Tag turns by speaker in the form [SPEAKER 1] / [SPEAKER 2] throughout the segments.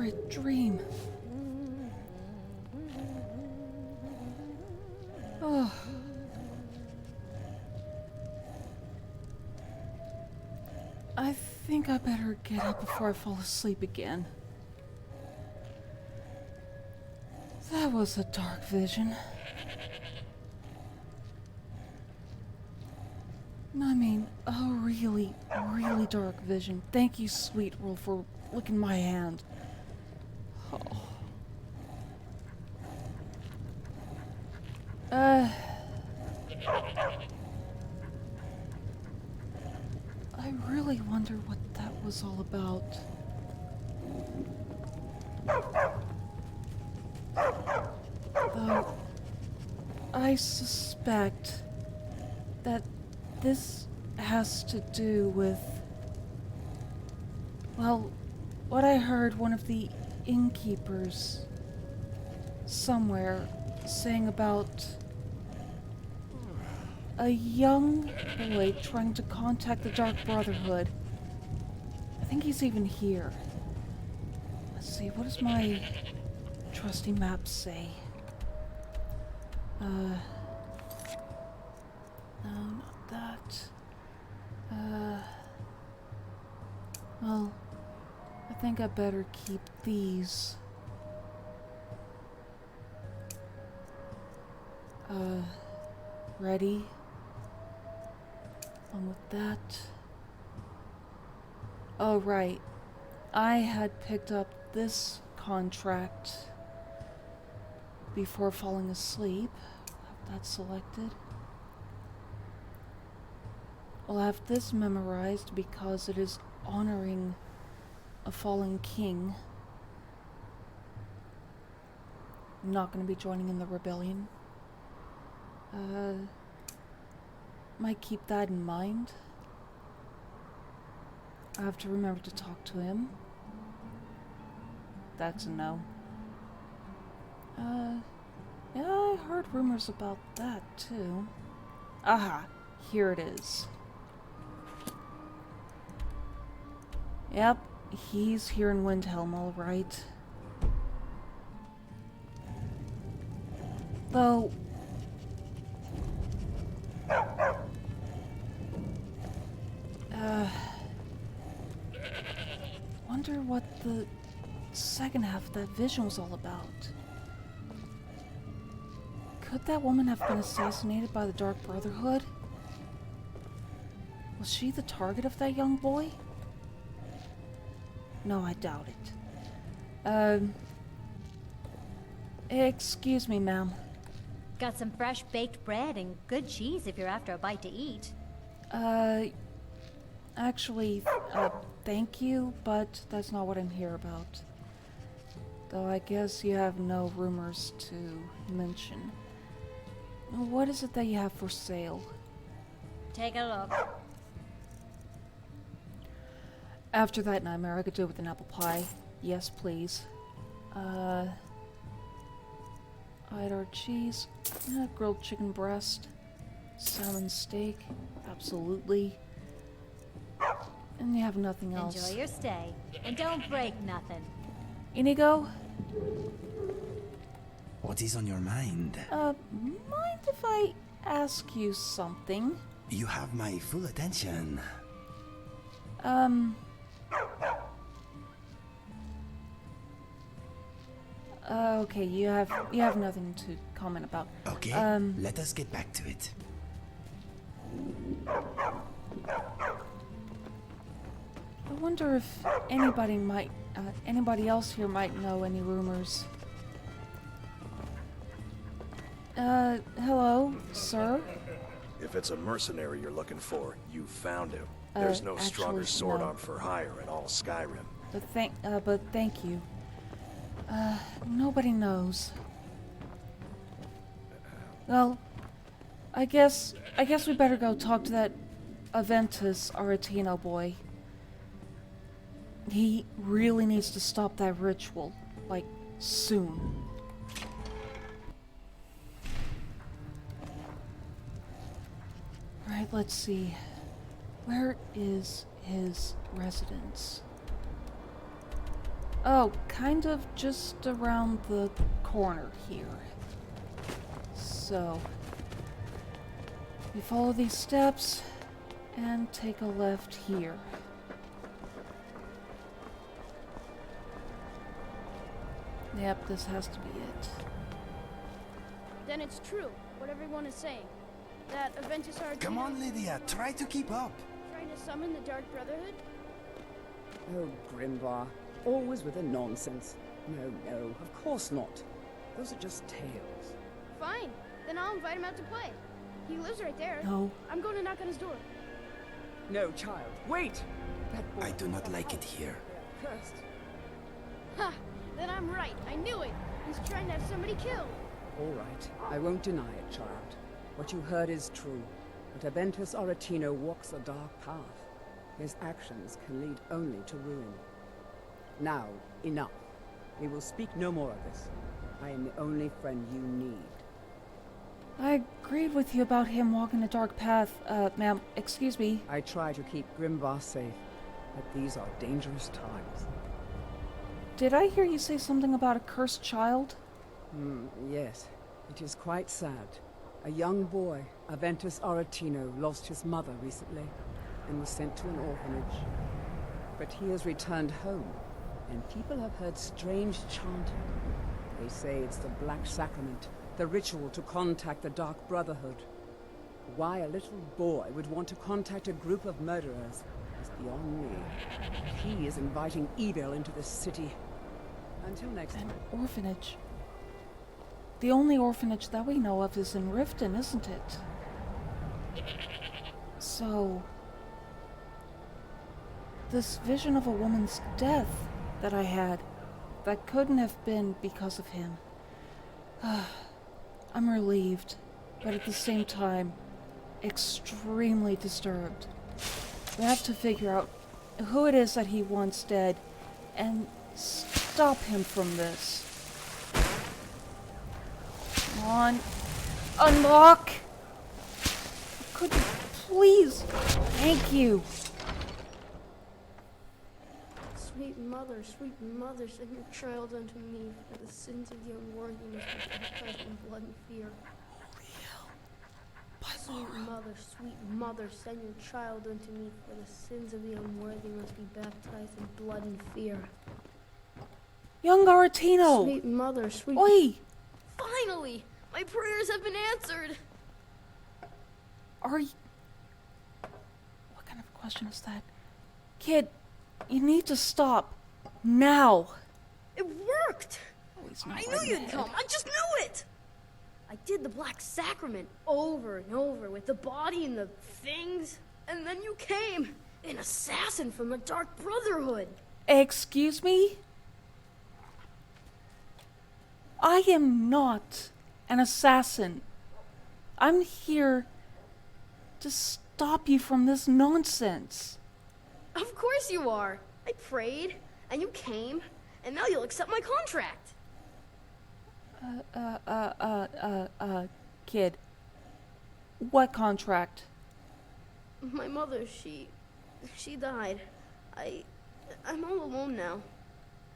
[SPEAKER 1] horrid dream. Oh. I think I better get up before I fall asleep again. That was a dark vision. I mean, a really, really dark vision. Thank you, Sweet Roll, for licking my hand. Oh. I really wonder what that was all about. Though, I suspect that this has to do with, well, what I heard one of the innkeepers somewhere saying about a young boy trying to contact the Dark Brotherhood. I think he's even here. Let's see, what does my trusty map say? No, not that. Well, I think I better keep these. Ready? On with that. Oh, right. I had picked up this contract before falling asleep. Have that selected. I'll have this memorized because it is honoring a fallen king. I'm not going to be joining in the rebellion. Might keep that in mind. I have to remember to talk to him. That's a no. Yeah, I heard rumors about that too. Aha, here it is. Yep, he's here in Windhelm, all right. Though, wonder what the second half of that vision was all about. Could that woman have been assassinated by the Dark Brotherhood? Was she the target of that young boy? No, I doubt it. Excuse me, ma'am.
[SPEAKER 2] Got some fresh baked bread and good cheese if you're after a bite to eat.
[SPEAKER 1] Actually, thank you, but that's not what I'm here about. Though I guess you have no rumors to mention. What is it that you have for sale?
[SPEAKER 2] Take a look.
[SPEAKER 1] After that nightmare, I could do it with an apple pie. Yes, please. Cheddar cheese, grilled chicken breast, salmon steak, absolutely. And you have nothing else.
[SPEAKER 2] Enjoy your stay, and don't break nothing.
[SPEAKER 1] Inigo?
[SPEAKER 3] What is on your mind?
[SPEAKER 1] Mind if I ask you something?
[SPEAKER 3] You have my full attention.
[SPEAKER 1] Okay, you have nothing to comment about.
[SPEAKER 3] Okay, let us get back to it.
[SPEAKER 1] I wonder if anybody else here might know any rumors. Hello, sir?
[SPEAKER 4] If it's a mercenary you're looking for, you found him. There's no stronger sword arm for hire in all Skyrim.
[SPEAKER 1] But thank you. Nobody knows. Well, I guess we better go talk to that Aventus Aretino boy. He really needs to stop that ritual, like, soon. Right, let's see. Where is his residence? Oh, kind of just around the corner here. So, we follow these steps and take a left here. Yep, this has to be it.
[SPEAKER 5] Then it's true, what everyone is saying. That Aventus Argento...
[SPEAKER 3] Come on, Lydia, try to keep up.
[SPEAKER 5] Trying to summon the Dark Brotherhood?
[SPEAKER 6] Oh, Grimvar. Always with the nonsense. No, of course not. Those are just tales.
[SPEAKER 5] Fine, then I'll invite him out to play. He lives right there.
[SPEAKER 1] No.
[SPEAKER 5] I'm going to knock on his door.
[SPEAKER 6] No, child, wait! That boy
[SPEAKER 3] I do not like it here.
[SPEAKER 6] Cursed.
[SPEAKER 5] Ha! Then I'm right, I knew it! He's trying to have somebody killed!
[SPEAKER 6] All right, I won't deny it, child. What you heard is true. But Aventus Aretino walks a dark path. His actions can lead only to ruin. Now, enough. We will speak no more of this. I am the only friend you need.
[SPEAKER 1] I agreed with you about him walking a dark path, ma'am. Excuse me.
[SPEAKER 6] I try to keep Grimvar safe, but these are dangerous times.
[SPEAKER 1] Did I hear you say something about a cursed child?
[SPEAKER 6] Yes. It is quite sad. A young boy, Aventus Aretino, lost his mother recently and was sent to an orphanage. But he has returned home, and people have heard strange chanting. They say it's the Black Sacrament, the ritual to contact the Dark Brotherhood. Why a little boy would want to contact a group of murderers is beyond me. He is inviting evil into this city. Until next time.
[SPEAKER 1] An orphanage. The only orphanage that we know of is in Riften, isn't it? So... this vision of a woman's death that I had, that couldn't have been because of him. I'm relieved, but at the same time, extremely disturbed. We have to figure out who it is that he wants dead, and stop him from this. Come on. Unlock! Could you please? Thank you.
[SPEAKER 5] Sweet mother, send your child unto me, for the sins of the unworthiness which baptized in blood and fear. Sweet mother, send your child unto me, for the sins of the unworthy must be baptized in blood and fear.
[SPEAKER 1] Young Aretino!
[SPEAKER 5] Sweet mother, sweet...
[SPEAKER 1] Oi!
[SPEAKER 5] Finally! My prayers have been answered!
[SPEAKER 1] Are you... What kind of question is that? Kid, you need to stop. Now!
[SPEAKER 5] It worked!
[SPEAKER 1] Oh, he's not
[SPEAKER 5] I
[SPEAKER 1] right
[SPEAKER 5] knew
[SPEAKER 1] in
[SPEAKER 5] you'd
[SPEAKER 1] the head.
[SPEAKER 5] come! I just knew it! I did the Black Sacrament over and over with the body and the things, and then you came! An assassin from the Dark Brotherhood!
[SPEAKER 1] Excuse me? I am not an assassin. I'm here to stop you from this nonsense.
[SPEAKER 5] Of course you are! I prayed, and you came, and now you'll accept my contract!
[SPEAKER 1] Kid. What contract?
[SPEAKER 5] My mother, she died. I'm all alone now.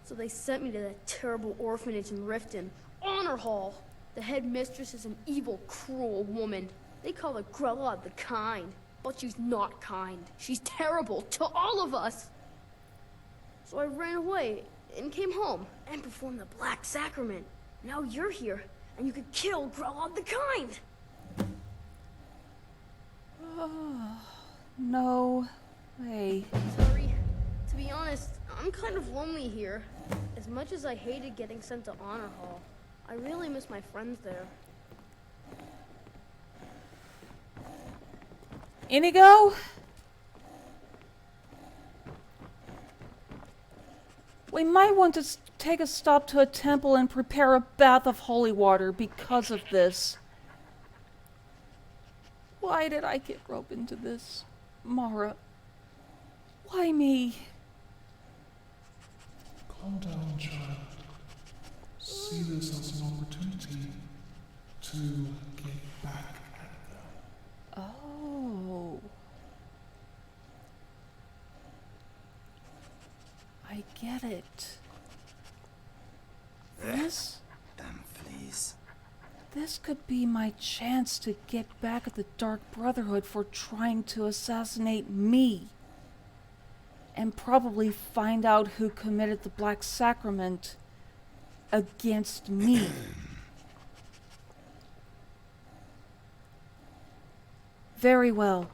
[SPEAKER 5] So they sent me to that terrible orphanage in Riften, Honor Hall. The headmistress is an evil, cruel woman. They call her Grella the Kind, but she's not kind. She's terrible to all of us. So I ran away and came home and performed the Black Sacrament. Now you're here, and you could kill Grella the Kind.
[SPEAKER 1] No way.
[SPEAKER 5] Sorry. To be honest, I'm kind of lonely here. As much as I hated getting sent to Honor Hall, I really miss my friends there.
[SPEAKER 1] Inigo? We might want to take a stop to a temple and prepare a bath of holy water because of this. Why did I get roped into this, Mara? Why me?
[SPEAKER 7] Calm down, child. See this as an opportunity to get back at them.
[SPEAKER 1] Oh. I get it. This
[SPEAKER 3] Damn fleas.
[SPEAKER 1] This could be my chance to get back at the Dark Brotherhood for trying to assassinate me. And probably find out who committed the Black Sacrament against me. Very well.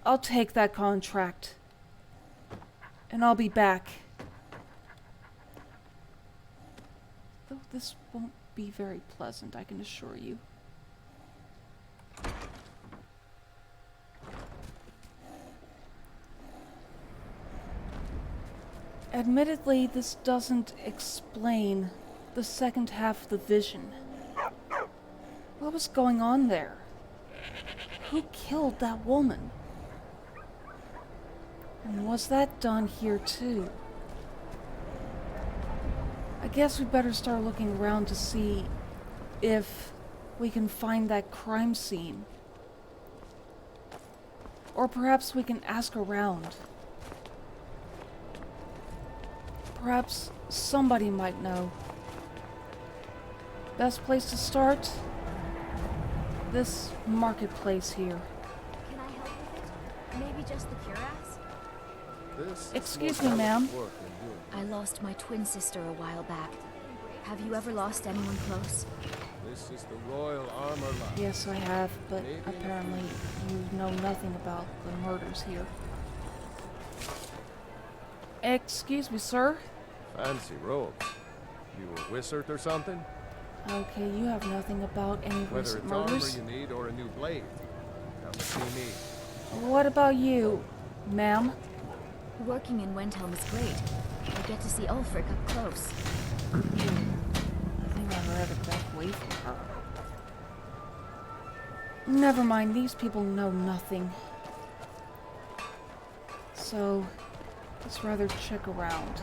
[SPEAKER 1] I'll take that contract. And I'll be back. Though this won't be very pleasant, I can assure you. Admittedly, this doesn't explain the second half of the vision. What was going on there? Who killed that woman? And was that done here too? I guess we better start looking around to see if we can find that crime scene. Or perhaps we can ask around. Perhaps somebody might know. Best place to start? This marketplace here.
[SPEAKER 2] Can I help with it? Maybe just the cuirass?
[SPEAKER 1] Excuse me, ma'am.
[SPEAKER 2] I lost my twin sister a while back. Have you ever lost anyone close?
[SPEAKER 8] This is the royal armor line.
[SPEAKER 1] Yes, I have, but apparently you know nothing about the murders here. Excuse me, sir?
[SPEAKER 8] Fancy robes. You a wizard or something?
[SPEAKER 1] Okay, you have nothing about any
[SPEAKER 8] Whether
[SPEAKER 1] recent
[SPEAKER 8] it's
[SPEAKER 1] murders.
[SPEAKER 8] armor you need or a new blade, come see me.
[SPEAKER 1] What about you, ma'am?
[SPEAKER 2] Working in Windhelm is great. I get to see Ulfric up close.
[SPEAKER 1] I think I heard it back away from her. Never mind, these people know nothing. So, let's rather check around.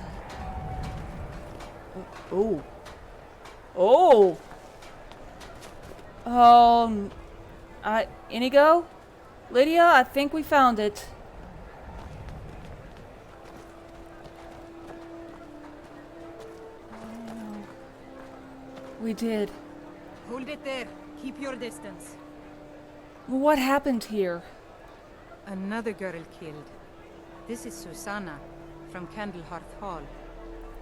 [SPEAKER 1] Oh. Oh! Inigo? Lydia, I think we found it. Oh, no. We did.
[SPEAKER 9] Hold it there. Keep your distance.
[SPEAKER 1] What happened here?
[SPEAKER 9] Another girl killed. This is Susanna, from Candlehearth Hall.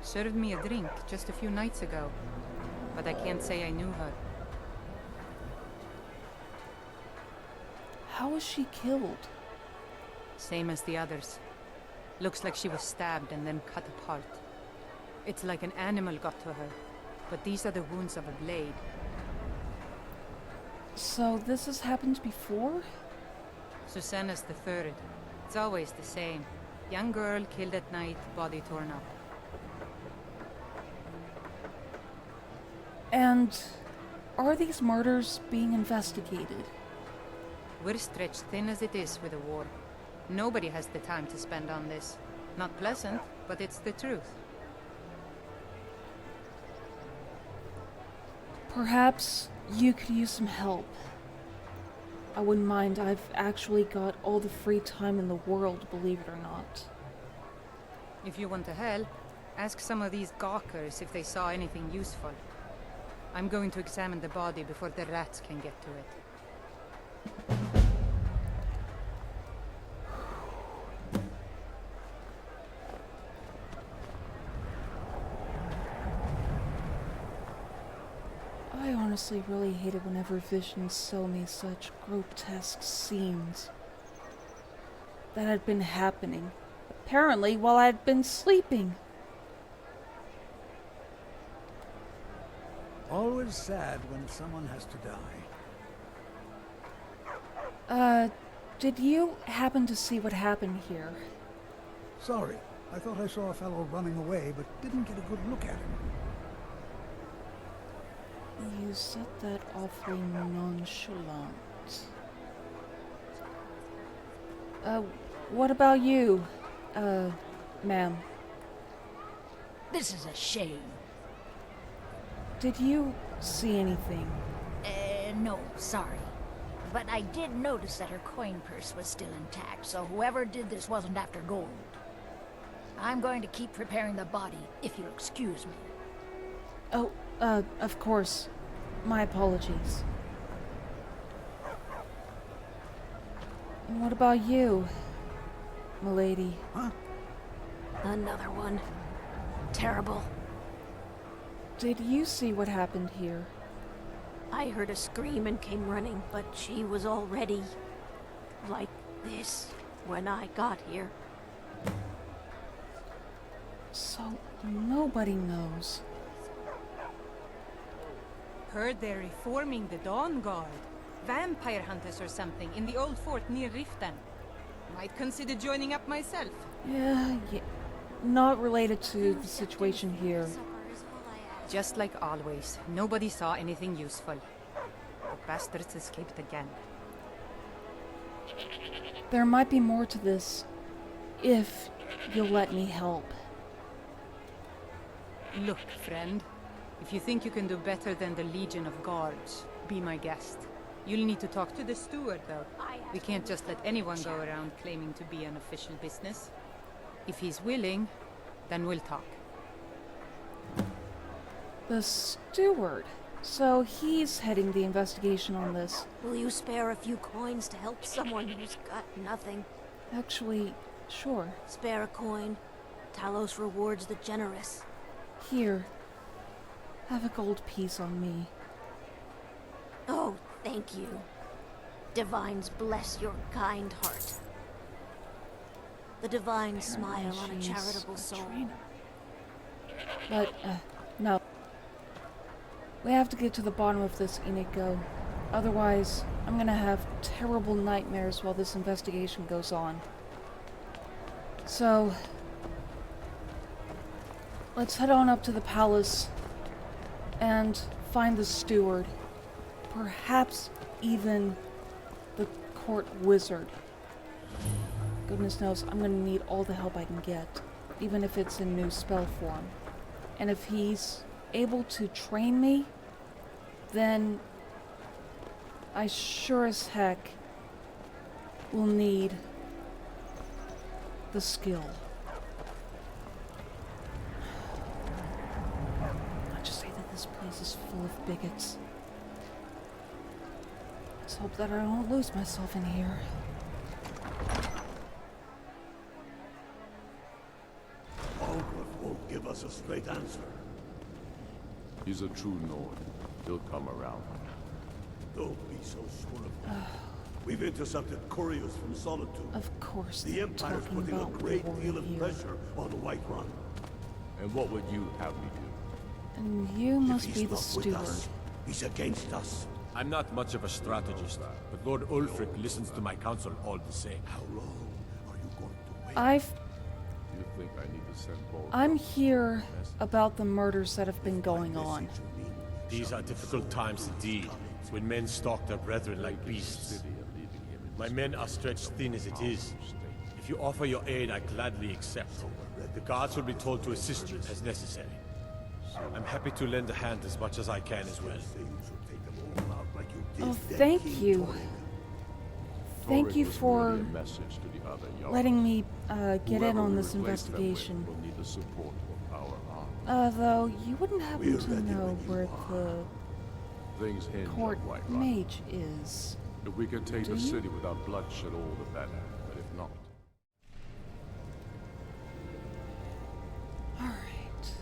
[SPEAKER 9] Served me a drink just a few nights ago, but I can't say I knew her.
[SPEAKER 1] How was she killed?
[SPEAKER 9] Same as the others. Looks like she was stabbed and then cut apart. It's like an animal got to her, but these are the wounds of a blade.
[SPEAKER 1] So this has happened before?
[SPEAKER 9] Susanna's the third. It's always the same. Young girl killed at night, body torn up.
[SPEAKER 1] And are these murders being investigated?
[SPEAKER 9] We're stretched thin as it is with a war. Nobody has the time to spend on this. Not pleasant, but it's the truth.
[SPEAKER 1] Perhaps you could use some help. I wouldn't mind. I've actually got all the free time in the world, believe it or not.
[SPEAKER 9] If you want to help, ask some of these gawkers if they saw anything useful. I'm going to examine the body before the rats can get to it.
[SPEAKER 1] I honestly really hate it whenever visions show me such grotesque scenes that had been happening, apparently while I had been sleeping.
[SPEAKER 10] Always sad when someone has to die.
[SPEAKER 1] Did you happen to see what happened here?
[SPEAKER 10] Sorry, I thought I saw a fellow running away, but didn't get a good look at him.
[SPEAKER 1] You said that awfully nonchalant. What about you, ma'am?
[SPEAKER 11] This is a shame.
[SPEAKER 1] Did you see anything?
[SPEAKER 11] No, sorry. But I did notice that her coin purse was still intact, so whoever did this wasn't after gold. I'm going to keep preparing the body, if you'll excuse me.
[SPEAKER 1] Oh, of course. My apologies. And what about you, milady?
[SPEAKER 10] Huh?
[SPEAKER 11] Another one. Terrible.
[SPEAKER 1] Did you see what happened here?
[SPEAKER 11] I heard a scream and came running, but she was already like this when I got here.
[SPEAKER 1] So, nobody knows.
[SPEAKER 9] Heard they're reforming the Dawn Guard. Vampire hunters or something in the old fort near Riften. Might consider joining up myself.
[SPEAKER 1] Yeah. Not related to the situation here.
[SPEAKER 9] Just like always, nobody saw anything useful. The bastards escaped again.
[SPEAKER 1] There might be more to this, if you'll let me help.
[SPEAKER 9] Look, friend. If you think you can do better than the Legion of Guards, be my guest. You'll need to talk to the steward, though. We can't just let anyone go around claiming to be an official business. If he's willing, then we'll talk.
[SPEAKER 1] The steward. So he's heading the investigation on this.
[SPEAKER 11] Will you spare a few coins to help someone who's got nothing?
[SPEAKER 1] Actually, sure.
[SPEAKER 11] Spare a coin. Talos rewards the generous.
[SPEAKER 1] Here. Have a gold piece on me.
[SPEAKER 11] Oh, thank you. Divines bless your kind heart. The divines smile on a charitable soul.
[SPEAKER 1] But, no. We have to get to the bottom of this, Iniko. Otherwise, I'm gonna have terrible nightmares while this investigation goes on. So, let's head on up to the palace and find the steward. Perhaps even the court wizard. Goodness knows, I'm gonna need all the help I can get, even if it's in new spell form. And if he's able to train me, then I sure as heck will need the skill. Not just say that this place is full of bigots. Let's hope that I don't lose myself in here.
[SPEAKER 12] Algrove won't give us a straight answer.
[SPEAKER 8] He's a true Nord. He'll come around.
[SPEAKER 12] Don't be so sure of that. We've intercepted couriers from Solitude.
[SPEAKER 1] Of course,
[SPEAKER 12] The
[SPEAKER 1] they're
[SPEAKER 12] Empire's
[SPEAKER 1] talking
[SPEAKER 12] putting a
[SPEAKER 1] about
[SPEAKER 12] great
[SPEAKER 1] war
[SPEAKER 12] deal of
[SPEAKER 1] here.
[SPEAKER 12] pressure on the White Run.
[SPEAKER 8] And what would you have me do?
[SPEAKER 1] And you
[SPEAKER 12] If
[SPEAKER 1] must
[SPEAKER 12] he's
[SPEAKER 1] be the
[SPEAKER 12] not with
[SPEAKER 1] steward.
[SPEAKER 12] us, he's against us.
[SPEAKER 13] I'm not much of a strategist, but Lord Ulfric listens to my counsel all the same.
[SPEAKER 12] How long are you going to wait?
[SPEAKER 8] You think I need to send Paul?
[SPEAKER 1] I'm here about the murders that have been going on.
[SPEAKER 13] These are difficult times indeed, when men stalk their brethren like beasts. My men are stretched thin as it is. If you offer your aid, I gladly accept. The guards will be told to assist you as necessary. I'm happy to lend a hand as much as I can as well.
[SPEAKER 1] Oh, thank you. Thank you for letting me get in on this investigation. Though you wouldn't happen to know where the court mage is.
[SPEAKER 8] If we can take the city without bloodshed, all the better. But if not,
[SPEAKER 1] alright.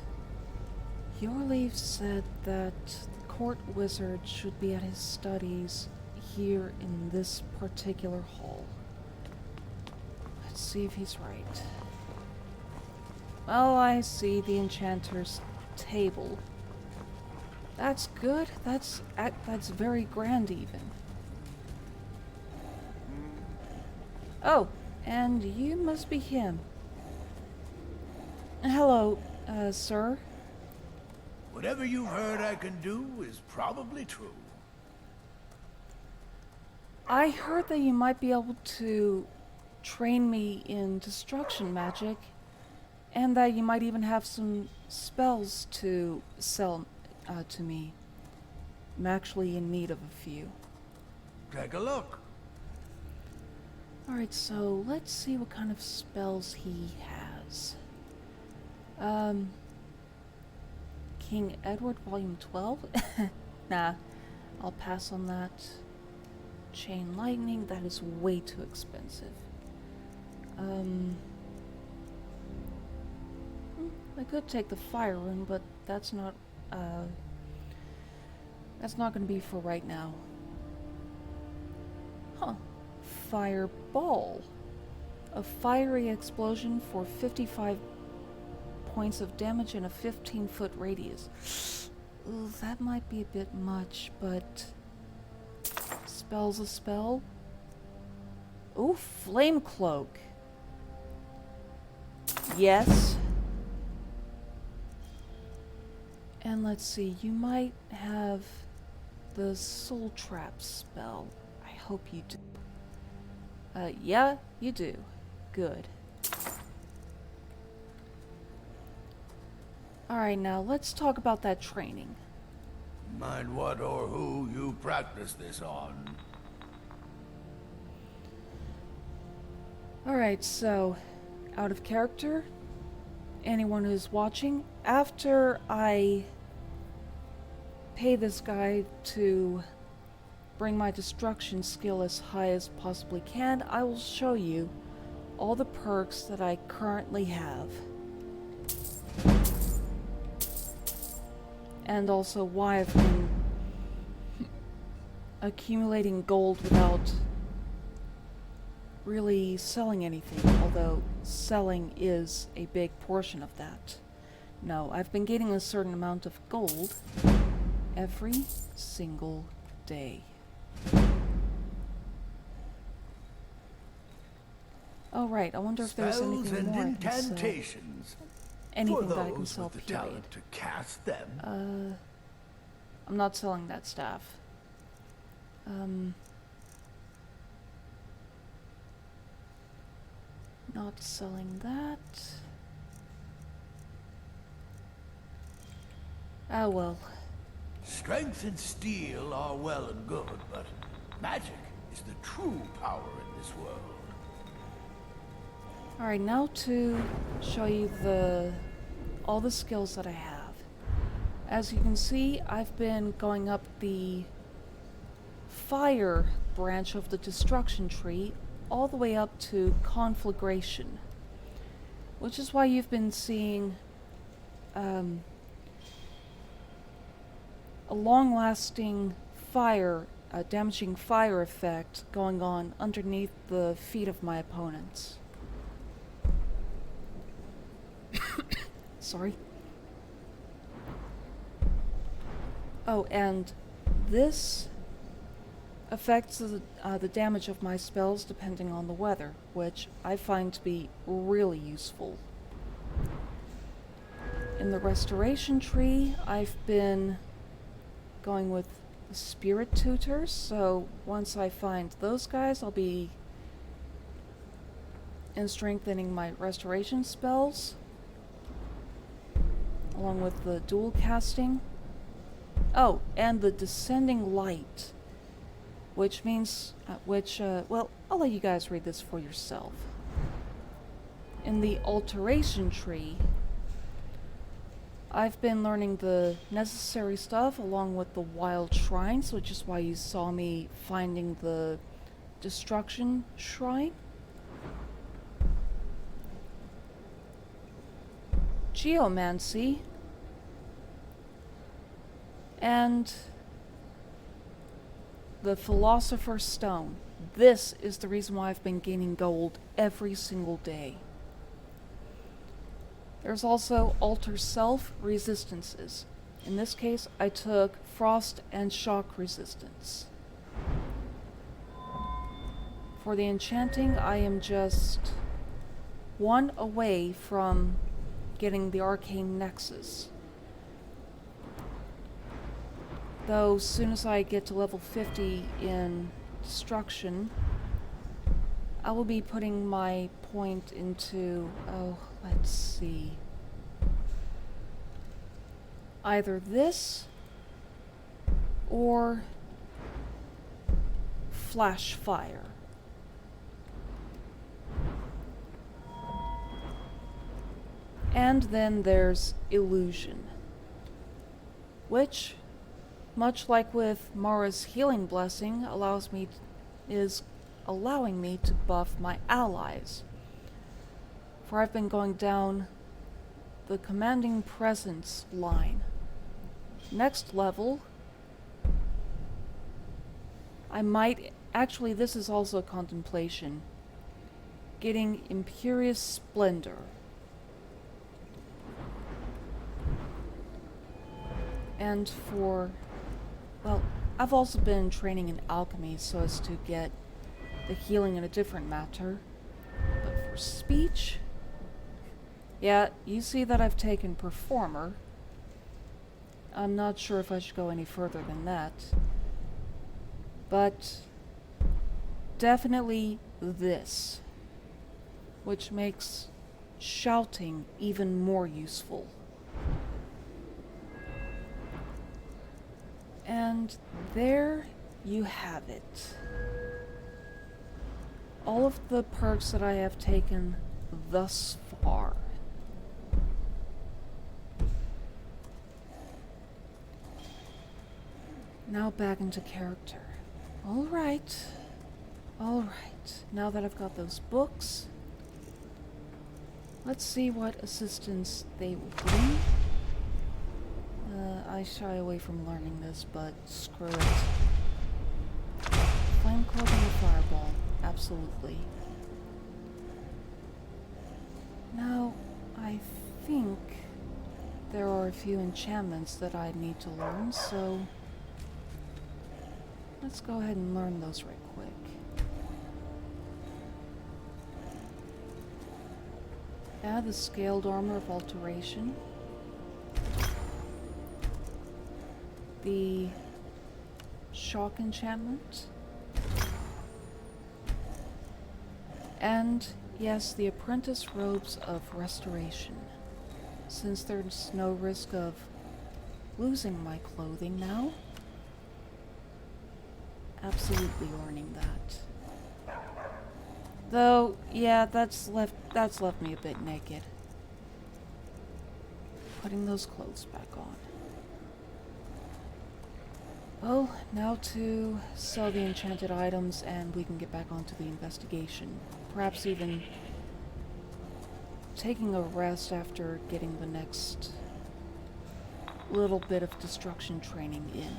[SPEAKER 1] Your leave said that the court wizard should be at his studies here in this particular hall. Let's see if he's right. Well, I see the enchanter's table. That's good. That's very grand even. Oh, and you must be him. Hello, sir.
[SPEAKER 12] Whatever you've heard I can do is probably true.
[SPEAKER 1] I heard that you might be able to train me in destruction magic, and that you might even have some spells to sell to me. I'm actually in need of a few.
[SPEAKER 12] Take a look.
[SPEAKER 1] Alright, so let's see what kind of spells he has. King Edward Volume 12? Nah, I'll pass on that. Chain lightning, that is way too expensive. I could take the fire rune, but that's not gonna be for right now. Huh. Fireball. A fiery explosion for 55 points of damage in a 15-foot radius. Ooh, that might be a bit much, but spell's a spell. Ooh, flame cloak. Yes. And let's see, you might have the soul trap spell. I hope you do. Yeah, you do. Good. Alright, now let's talk about that training.
[SPEAKER 12] Mind what or who you practice this on?
[SPEAKER 1] Alright, so, out of character, anyone who's watching, after I pay this guy to bring my destruction skill as high as possibly can, I will show you all the perks that I currently have. And also why I've been accumulating gold without really selling anything, although selling is a big portion of that. No, I've been getting a certain amount of gold every single day. Oh right, I wonder if there's anything more I can sell. Anything that I can sell, period.
[SPEAKER 12] To cast them.
[SPEAKER 1] I'm not selling that staff. Not selling that. Ah well.
[SPEAKER 12] Strength and steel are well and good, but magic is the true power in this world.
[SPEAKER 1] Alright, now to show you all the skills that I have. As you can see, I've been going up the fire branch of the destruction tree all the way up to conflagration, which is why you've been seeing a long-lasting fire, damaging fire effect going on underneath the feet of my opponents. Sorry. Oh, and this affects the damage of my spells depending on the weather, which I find to be really useful. In the restoration tree, I've been going with the spirit tutors, so once I find those guys, I'll be strengthening my restoration spells, along with the dual casting. Oh, and the descending light, which means, well, I'll let you guys read this for yourself. In the alteration tree, I've been learning the necessary stuff along with the wild shrines, which is why you saw me finding the destruction shrine. Geomancy. And the Philosopher's Stone. This is the reason why I've been gaining gold every single day. There's also Alter Self resistances. In this case, I took Frost and Shock resistance. For the enchanting, I am just one away from getting the Arcane Nexus. Though, as soon as I get to level 50 in Destruction, I will be putting my point into, let's see, either this or Flash Fire. And then there's Illusion. which, much like with Mara's healing blessing, is allowing me to buff my allies. For I've been going down the commanding presence line. Next level, I might... Actually, this is also contemplation. Getting Imperious Splendor. And for... Well, I've also been training in alchemy so as to get the healing in a different matter. But for speech... Yeah, you see that I've taken Performer. I'm not sure if I should go any further than that. But definitely this, which makes shouting even more useful. And there you have it. All of the perks that I have taken thus far. Now back into character. Alright. Alright. Now that I've got those books, let's see what assistance they will bring. I shy away from learning this, but screw it. Flame Cloak and the Fireball. Absolutely. Now, I think there are a few enchantments that I need to learn, so let's go ahead and learn those right quick. Add the Scaled Armor of Alteration. The Shock Enchantment. And, yes, the Apprentice Robes of Restoration. Since there's no risk of losing my clothing now, absolutely learning that. Though, yeah, that's left me a bit naked. Putting those clothes back on. Well, now to sell the enchanted items and we can get back onto the investigation. Perhaps even taking a rest after getting the next little bit of destruction training in.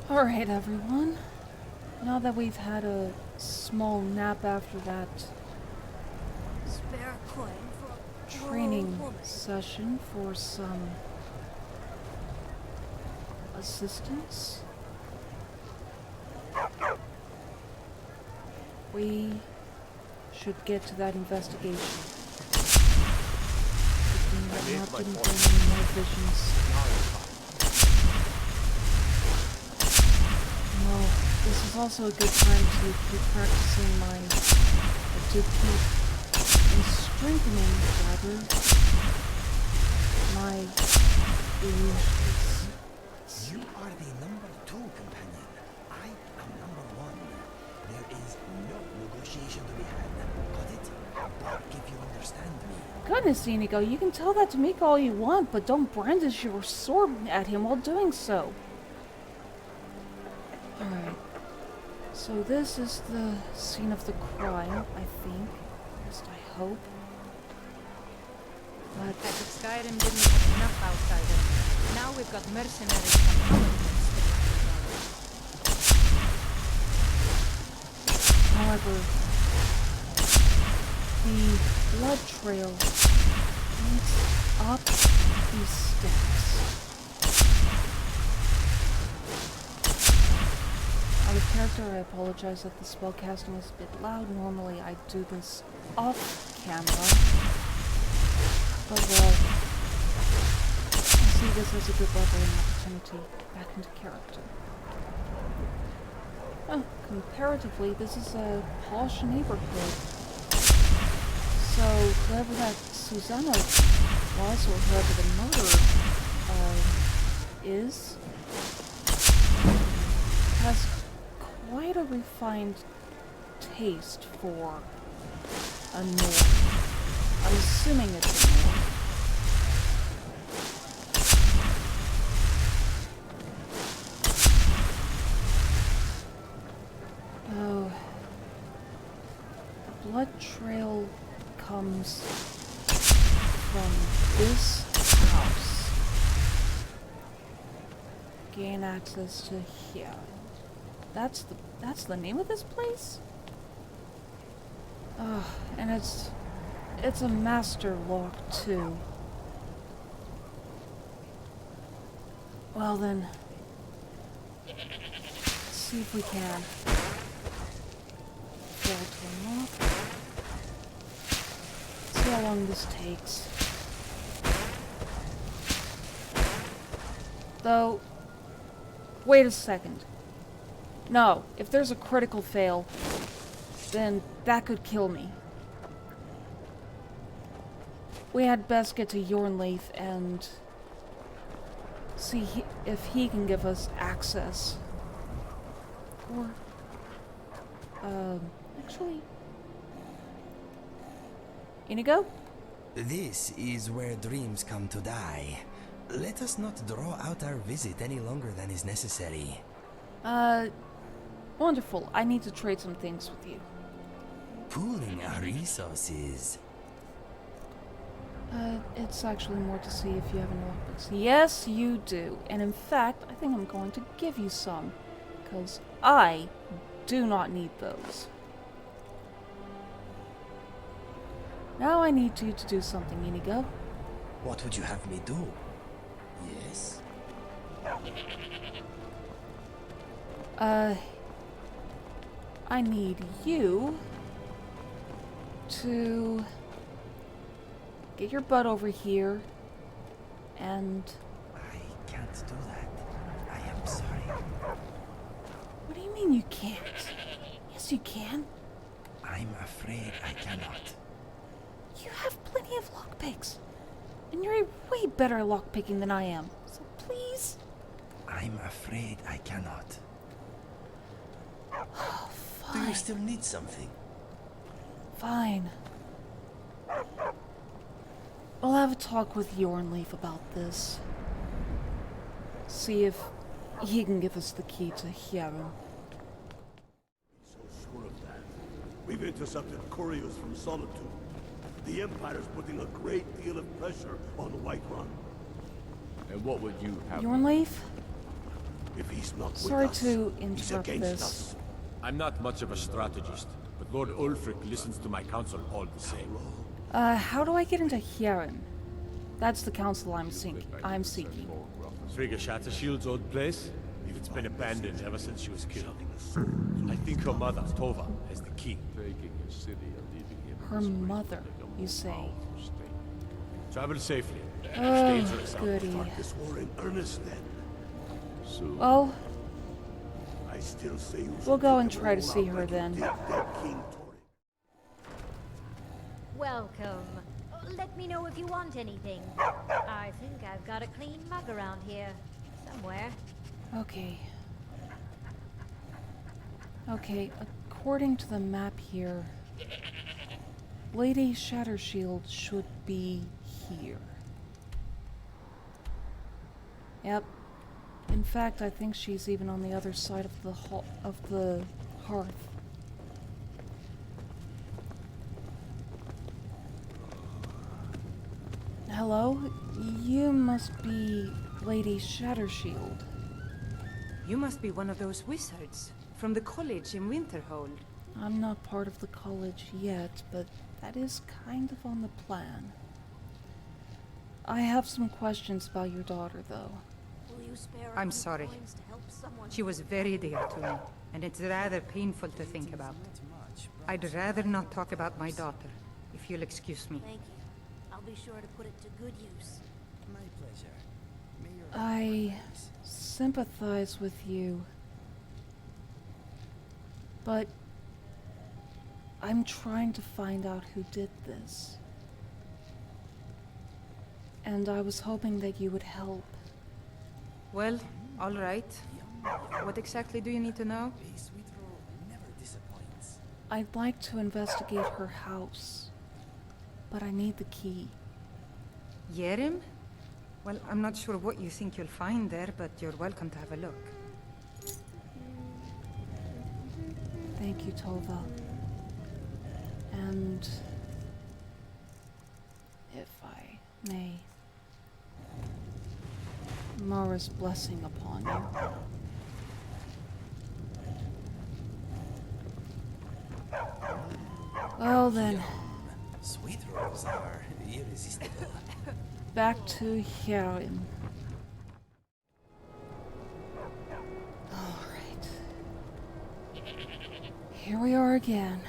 [SPEAKER 1] Alright, everyone. Now that we've had a small nap after that
[SPEAKER 11] Spare a coin for a
[SPEAKER 1] training
[SPEAKER 11] woman.
[SPEAKER 1] session for some assistance, we should get to that investigation. We have not been getting more visions. Well, this is also a good time to keep practicing strengthening, rather, my illusions.
[SPEAKER 3] You are the number 2 companion. I am number 1. There is no negotiation to be had. Got it? Bark if you understand me.
[SPEAKER 1] Goodness, Inigo, you can tell that to Mika all you want, but don't brandish your sword at him while doing so. Alright. So this is the scene of the crime, I think. At least I hope. But
[SPEAKER 9] As if Skyrim didn't have enough outsiders, now we've got mercenaries from Commonwealth sticking around.
[SPEAKER 1] however, the blood trail leads up these steps. Out of character, I apologize that the spellcasting is a bit loud. Normally I do this off camera. But well, I see this as a good leveling opportunity back into character. Oh, comparatively, this is a posh neighborhood. So whoever that Susanna was, or whoever the murderer is, has quite a refined taste for a norm. I'm assuming it's a norm. blood trail comes from this house. Gain access to here. That's the name of this place? And it's a master lock too. Well then, let's see if we can. Fail to unlock. See how long this takes. Though, wait a second. No, if there's a critical fail, then that could kill me. We had best get to Yornleaf and see if he can give us access. Or, actually... Inigo?
[SPEAKER 3] This is where dreams come to die. Let us not draw out our visit any longer than is necessary.
[SPEAKER 1] Wonderful. I need to trade some things with you.
[SPEAKER 3] Pooling our resources.
[SPEAKER 1] It's actually more to see if you have any lockpicks. Yes, you do. And in fact, I think I'm going to give you some. Because I do not need those. Now I need you to do something, Inigo.
[SPEAKER 3] What would you have me do? Yes?
[SPEAKER 1] I need you to get your butt over here and...
[SPEAKER 3] I can't do that. I am sorry.
[SPEAKER 1] What do you mean you can't? Yes, you can.
[SPEAKER 3] I'm afraid I cannot.
[SPEAKER 1] You have plenty of lockpicks. And you're a way better at lockpicking than I am. So please...
[SPEAKER 3] I'm afraid I cannot.
[SPEAKER 1] Oh, fine.
[SPEAKER 3] Do you still need something?
[SPEAKER 1] Fine. I'll have a talk with Yornleaf about this. See if he can give us the key to Skyrim.
[SPEAKER 14] So sure of that. We've intercepted couriers from Solitude. The Empire's putting a great deal of pressure on Whiterun.
[SPEAKER 8] And what would you have?
[SPEAKER 1] Yornleaf?
[SPEAKER 14] If he's not with
[SPEAKER 1] Sorry
[SPEAKER 14] us,
[SPEAKER 1] to
[SPEAKER 14] he's
[SPEAKER 1] interrupt
[SPEAKER 14] against
[SPEAKER 1] this.
[SPEAKER 14] us.
[SPEAKER 13] I'm not much of a strategist, but Lord Ulfric listens to my counsel all the same.
[SPEAKER 1] How do I get into Skyrim? That's the council I'm seeking.
[SPEAKER 13] Frigga Shattershield's old place? It's been abandoned ever since she was killed. I think her mother, Tova, has the key.
[SPEAKER 1] Her mother, you say?
[SPEAKER 13] Travel safely.
[SPEAKER 1] Oh, goody.
[SPEAKER 14] Start this war in earnest then.
[SPEAKER 1] Well,
[SPEAKER 14] I still say you
[SPEAKER 1] we'll
[SPEAKER 14] should
[SPEAKER 1] go
[SPEAKER 14] take
[SPEAKER 1] and
[SPEAKER 14] them
[SPEAKER 1] try to
[SPEAKER 14] all
[SPEAKER 1] see
[SPEAKER 14] out
[SPEAKER 1] her
[SPEAKER 14] like you
[SPEAKER 1] then.
[SPEAKER 14] did that King Tory.
[SPEAKER 2] Welcome. Let me know if you want anything. I think I've got a clean mug around here. Somewhere.
[SPEAKER 1] Okay. Okay, according to the map here, Lady Shattershield should be here. Yep. In fact, I think she's even on the other side of the hearth. Hello? You must be Lady Shattershield.
[SPEAKER 9] You must be one of those wizards from the college in Winterhold.
[SPEAKER 1] I'm not part of the college yet, but that is kind of on the plan. I have some questions about your daughter, though.
[SPEAKER 11] Will you spare
[SPEAKER 9] I'm
[SPEAKER 11] a few
[SPEAKER 9] sorry.
[SPEAKER 11] coins to help someone?
[SPEAKER 9] She was very dear to me, and it's rather painful to think about. I'd rather not talk about my daughter, if you'll excuse me.
[SPEAKER 11] Thank you. I'll be sure to put it to good use.
[SPEAKER 3] My pleasure. May your
[SPEAKER 1] I sympathize with you, but I'm trying to find out who did this. And I was hoping that you would help.
[SPEAKER 9] Well, all right. What exactly do you need to know?
[SPEAKER 3] a sweet roll never disappoints.
[SPEAKER 1] I'd like to investigate her house, but I need the key.
[SPEAKER 9] Yerim? Well, I'm not sure what you think you'll find there, but you're welcome to have a look.
[SPEAKER 1] Thank you, Tova. And if I may, Mara's blessing upon you. Well then,
[SPEAKER 3] Sweet rolls are irresistible.
[SPEAKER 1] back to heroine. Alright. Here we are again.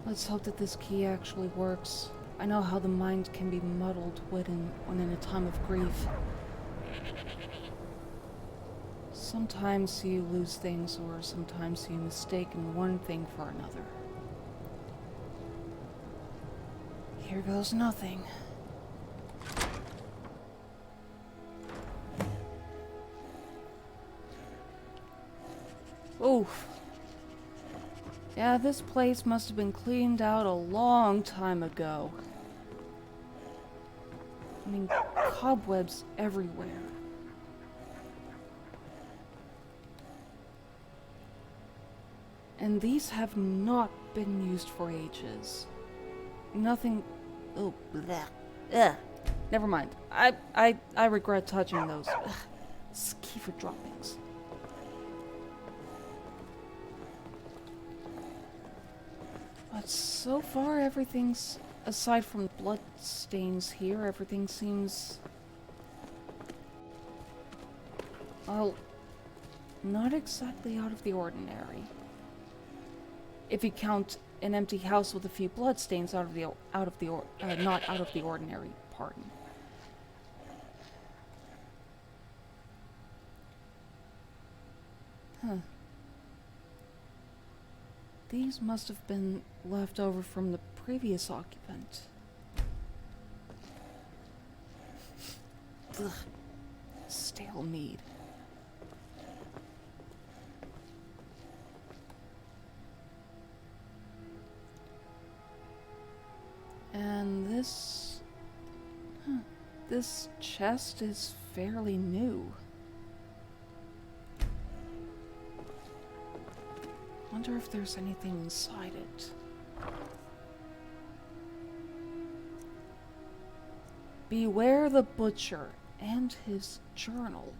[SPEAKER 1] Let's hope that this key actually works. I know how the mind can be muddled when in a time of grief. Sometimes you lose things, or sometimes you mistake one thing for another. Here goes nothing. Oof. Yeah, this place must have been cleaned out a long time ago. I mean, cobwebs everywhere. And these have not been used for ages. Nothing... Oh, bleh. Ugh. Never mind. I regret touching those. Ugh. Skeefer droppings. But so far, everything's... Aside from blood stains here, everything seems... Well, not exactly out of the ordinary. If you count an empty house with a few bloodstains not out of the ordinary, pardon. Huh. These must have been left over from the previous occupant. Ugh. Stale mead. And this... This chest is fairly new. Wonder if there's anything inside it. Beware the butcher and his journal.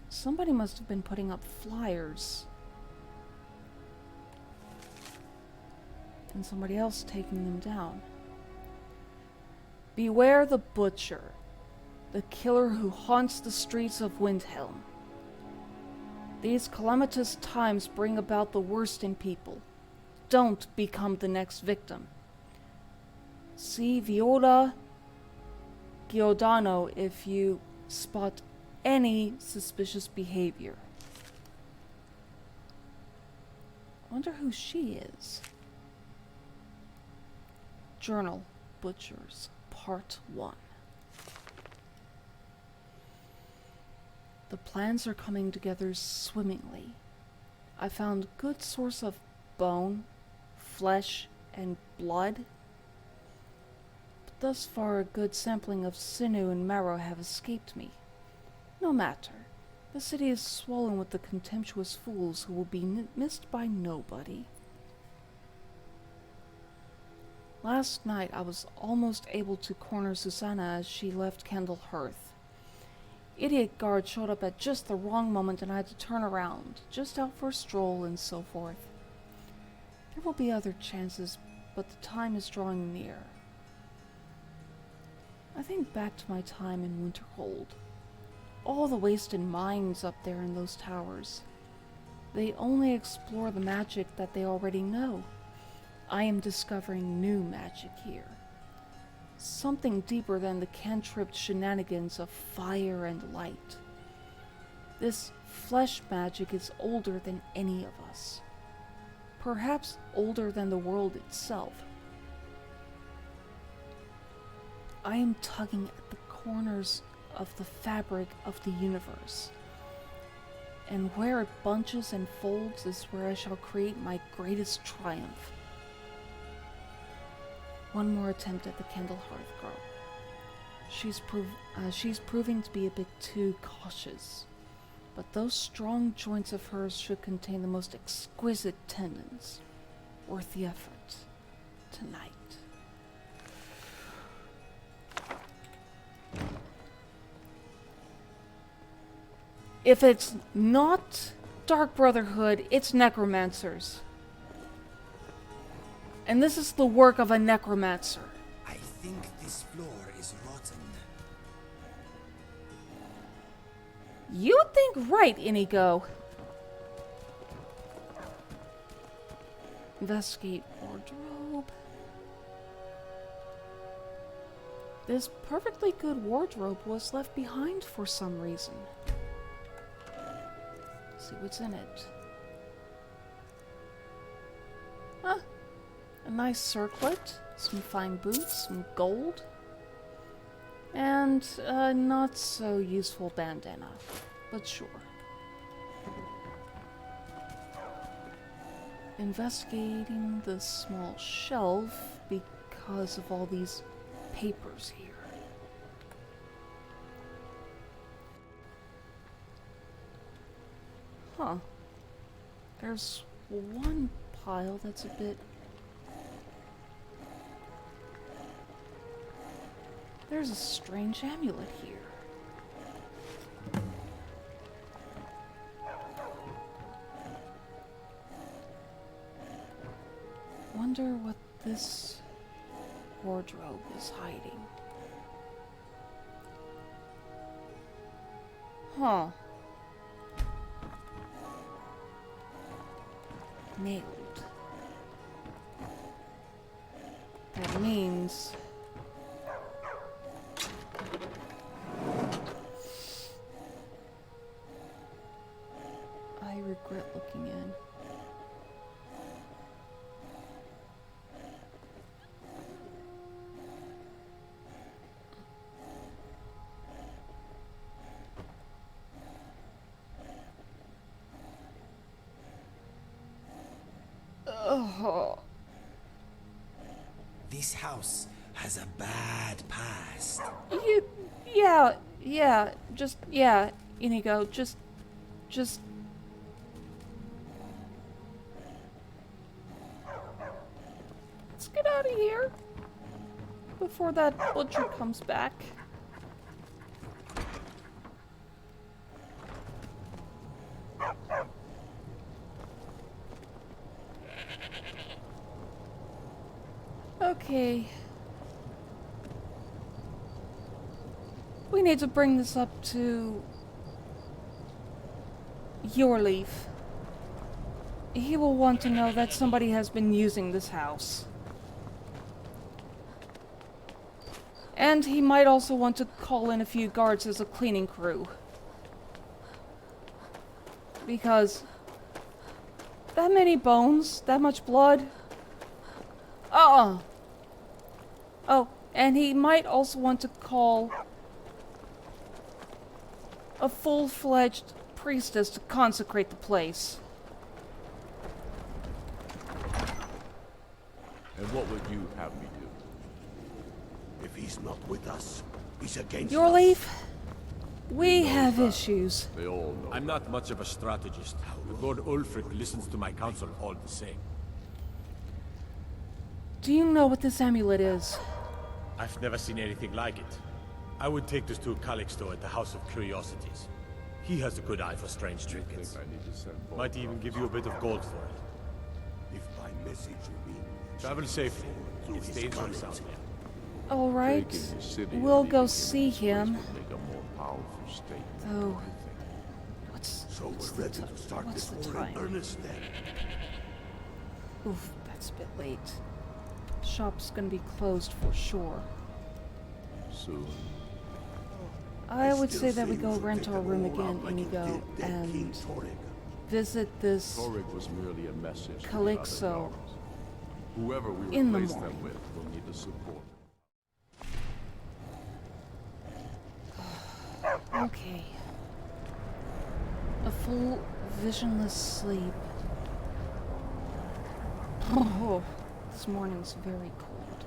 [SPEAKER 1] Somebody must have been putting up flyers. And somebody else taking them down. Beware the butcher, the killer who haunts the streets of Windhelm. These calamitous times bring about the worst in people. Don't become the next victim. See Viola Giordano if you spot any suspicious behavior. Wonder who she is. Journal Butchers, Part 1. The plans are coming together swimmingly. I found good source of bone, flesh, and blood. But thus far a good sampling of sinew and marrow have escaped me. No matter. The city is swollen with the contemptuous fools who will be missed by nobody. Last night I was almost able to corner Susanna as she left Kendall Hearth. Idiot guard showed up at just the wrong moment and I had to turn around, just out for a stroll and so forth. There will be other chances, but the time is drawing near. I think back to my time in Winterhold. All the wasted minds up there in those towers. They only explore the magic that they already know. I am discovering new magic here. Something deeper than the cantrip shenanigans of fire and light. This flesh magic is older than any of us. Perhaps older than the world itself. I am tugging at the corners of the fabric of the universe. And where it bunches and folds is where I shall create my greatest triumph. One more attempt at the Kendall Hearth girl. She's proving to be a bit too cautious, but those strong joints of hers should contain the most exquisite tendons. worth the effort tonight. If it's not Dark Brotherhood, it's necromancers. And this is the work of a necromancer.
[SPEAKER 3] I think this floor is rotten.
[SPEAKER 1] You think right, Inigo. Investigate wardrobe. This perfectly good wardrobe was left behind for some reason. Let's see what's in it. Huh. A nice circlet, some fine boots, some gold, and a not so useful bandana, but sure. Investigating the small shelf because of all these papers here. Huh. There's one pile that's a bit... There's a strange amulet here. Wonder what this wardrobe is hiding. Huh. Nailed. That means... I regret looking in. Oh.
[SPEAKER 3] This house has a bad past.
[SPEAKER 1] Yeah, Inigo, just... Let's get out of here before that butcher comes back. Okay. We need to bring this up to your leaf. He will want to know that somebody has been using this house. And he might also want to call in a few guards as a cleaning crew. Because that many bones, that much blood. Oh, and he might also want to call a full-fledged priestess to consecrate the place.
[SPEAKER 8] And what would you have me do?
[SPEAKER 14] If he's not with us, he's against
[SPEAKER 1] Your
[SPEAKER 14] us.
[SPEAKER 1] leaf, we have issues.
[SPEAKER 8] They all know.
[SPEAKER 13] I'm not much of a strategist. Lord Ulfric listens to my counsel all the same.
[SPEAKER 1] Do you know what this amulet is?
[SPEAKER 13] I've never seen anything like it. I would take this to Calixto at the House of Curiosities. He has a good eye for strange trinkets.
[SPEAKER 8] I need to send
[SPEAKER 13] Might even give you a bit of gold for it.
[SPEAKER 14] If by message you mean
[SPEAKER 13] Travel safely. It's dangerous out there.
[SPEAKER 1] Alright,
[SPEAKER 8] Taking the city
[SPEAKER 1] we'll
[SPEAKER 8] and
[SPEAKER 1] go
[SPEAKER 8] leaving
[SPEAKER 1] see him.
[SPEAKER 8] would make a more powerful state.
[SPEAKER 1] Oh,
[SPEAKER 8] I think.
[SPEAKER 1] what's
[SPEAKER 14] we're ready to start
[SPEAKER 1] what's
[SPEAKER 14] this
[SPEAKER 1] the
[SPEAKER 14] war in
[SPEAKER 1] time?
[SPEAKER 14] earnest then.
[SPEAKER 1] Oof, that's a bit late. Shop's gonna be closed for sure.
[SPEAKER 8] Soon.
[SPEAKER 1] I would say that we go rent our room again, Inigo, and visit this
[SPEAKER 8] Torrig was merely a message to the
[SPEAKER 1] Calixto
[SPEAKER 8] other guards. Whoever we
[SPEAKER 1] in the
[SPEAKER 8] replace
[SPEAKER 1] morning.
[SPEAKER 8] them with will need the support.
[SPEAKER 1] Okay. A full visionless sleep. Oh, this morning's very cold.